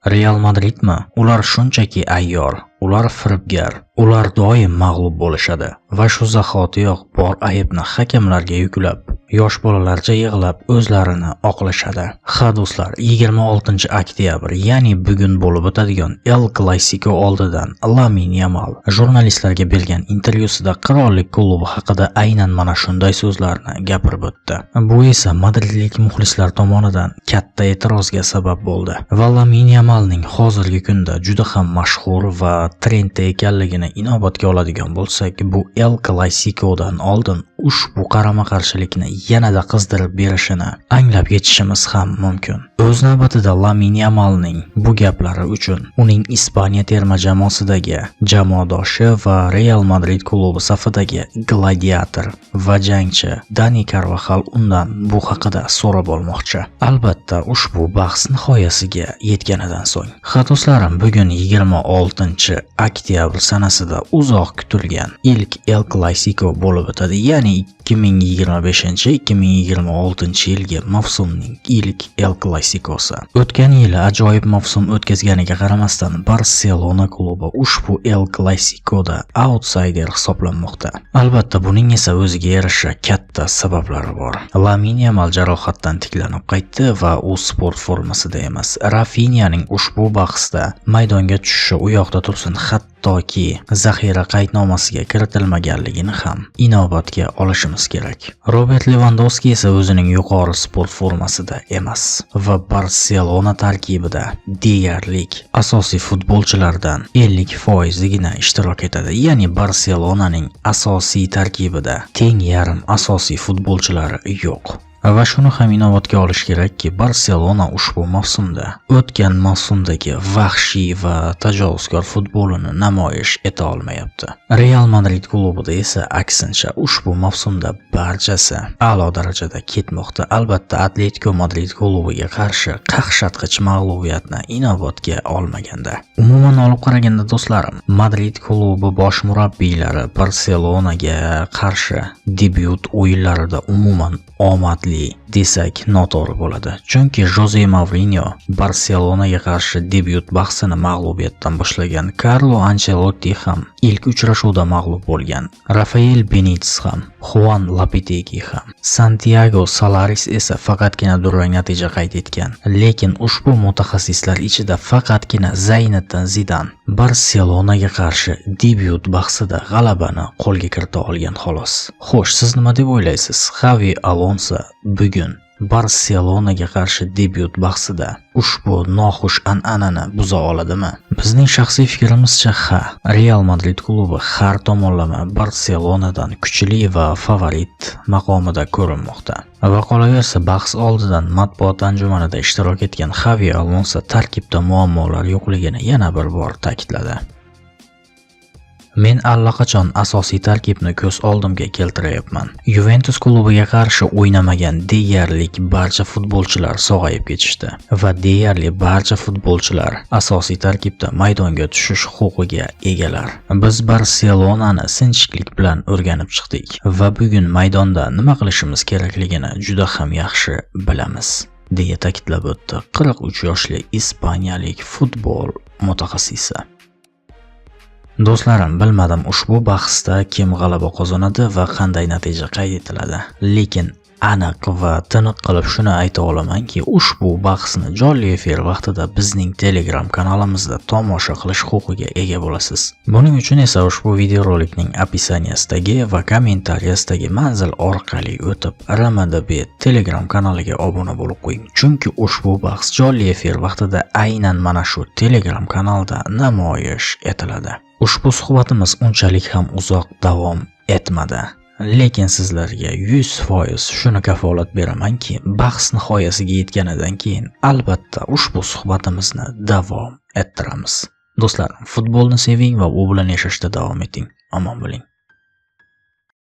Real Madridmi? Ular shunchaki ayyor, ular firibgar, ular doim mag'lub bo'lishadi va shu zahotiyoq bor aybni hakamlarga yuklab, yosh bolalarcha yig'lab o'zlarini oqlashadi. Ha do'stlar, 26 oktyabr, ya'ni bugun bo'lib o'tadigan El Clasico oldidan Lamine Yamal jurnalistlarga bergan intervyusida qirollik klubi haqida aynan mana shunday so'zlarni gapirib o'tdi. Bu esa madridlik muxlislar tomonidan katta e'tirozga sabab bo'ldi va Lamine Yamalning hozirgi kunda juda ham mashhur va trendda ekanligini inobatga oladigan bo'lsak, bu El Clasicodan oldin ushbu qarama-qarshilikni yanada qizdirib berishini anglab yetishimiz ham mumkin. O'z navbatida Lamine Yamalning bu gaplari uchun uning Ispaniya terma jamoasidagi jamoadoshi va Real Madrid klubi safidagi gladiator va jangchi Dani Carvajal undan bu haqida so'rab olmoqchi. Albatta, ushbu bahs nihoyasiga yetganidan so'ng. Ha do'stlarim, bugun 26 oktyabr sanasida uzoq kutilgan ilk El Clasico bo'lib o'tadi, ya'ni 2025-2026 yilgi mavsumning ilk El Clasicosi. O'tgan yili ajoyib mavsum o'tkazganiga qaramasdan Barselona klubi ushbu El Clasicoda outsider hisoblanmoqda. Albatta, buning esa o'ziga yarasha katta sabablari bor. Lamine Yamal jarohatdan tiklanib qaytdi va u sport formasida emas. Rafinyaning ushbu bahsda maydonga tushishi u yoqda tursin, hattoki zaxira qaydnomasiga kiritilmaganligini ham inobatga olishimiz kerak. Robert Lewandowski esa o'zining yuqori sport formasida emas va Barselona tarkibida deyarli asosiy futbolchilardan 50%gina ishtirok etadi. Ya'ni Barselonaning asosiy tarkibida teng yarim asosiy futbolchilari yo'q. Va shuni ham inobatga olish kerakki, Barselona ushbu mavsumda o'tgan mavsumdagi vahshiy va tajovuzkor futbolini namoyish eta olmayapti. Real Madrid klubida esa aksincha ushbu mavsumda barchasi a'lo darajada ketmoqda. Albatta, Atletico Madrid klubiga qarshi qaqshatqich mag'lubiyatni inobatga olmaganda. Umuman olib qaraganda do'stlarim, Madrid klubi bosh murabbiylari Barselonaga qarshi debyut o'yinlarida umuman omadli desak noto'g'ri bo'ladi. Chunki Jose Mourinho Barselonaga qarshi debyut bahsini mag'lubiyatdan boshlagan. Carlo Ancelotti ham ilk uchrashuvda mag'lub bo'lgan. Rafael Benitez ham, Juan Lopetegui ham, Santiago Solari esa faqatgina durang natija qayd etgan. Lekin ushbu mutaxassislar ichida faqatgina Zinedine Zidane Barselonaga qarshi debyut bahsida g'alabani qo'lga kirita olgan xolos. Xo'sh, siz nima deb o'ylaysiz? Xavi Alonso bugun Barselonaga qarshi debyut bahsida ushbu noxush an'anani buza oladimi? Bizning shaxsiy fikrimizcha ha. Real Madrid klubi har tomonlama Barselonadan kuchli va favorit maqomida ko'rinmoqda. Va qolaversa, bahs oldidan matbuot anjumanida ishtirok etgan Xavi Alonso tarkibda muammolar yo'qligini yana bir bor ta'kidladi. Men allaqachon asosiy tarkibni ko'z oldimga keltirayapman. Juventus klubiga qarshi o'ynamagan deyarli barcha futbolchilar sog'ayib ketishdi va deyarli barcha futbolchilar asosiy tarkibda maydonga tushish huquqiga egalar. Biz Barselonani sinchiklik bilan o'rganib chiqdik va bugun maydonda nima qilishimiz kerakligini juda ham yaxshi bilamiz, deya ta'kidlab o'tdi 43 yoshli ispaniyalik futbol mutaxassisi. Do'stlarim, bilmadim ushbu bahsda kim g'alaba qozonadi va qanday natija qayd etiladi. Lekin aniq va tiniq qilib shuni ayta olamanki, ushbu bahsni jonli efir vaqtida bizning Telegram kanalimizda tomosha qilish huquqiga ega bo'lasiz. Buning uchun esa ushbu videorolikning opisiyasidagi va kommentariyasidagi manzil orqali o'tib RMDB Telegram kanaliga obuna bo'lib qo'ying. Chunki ushbu bahs jonli efir vaqtida aynan mana shu Telegram kanalda namoyish etiladi. Ushbu suhbatimiz unchalik ham uzoq davom etmadi. Lekin sizlarga 100% shuni kafolat beramanki, bahs nihoyasiga yetganidan keyin albatta ushbu suhbatimizni davom ettiramiz. Do'stlarim, futbolni seving va u bilan yashashda davom eting. Omon bo'ling.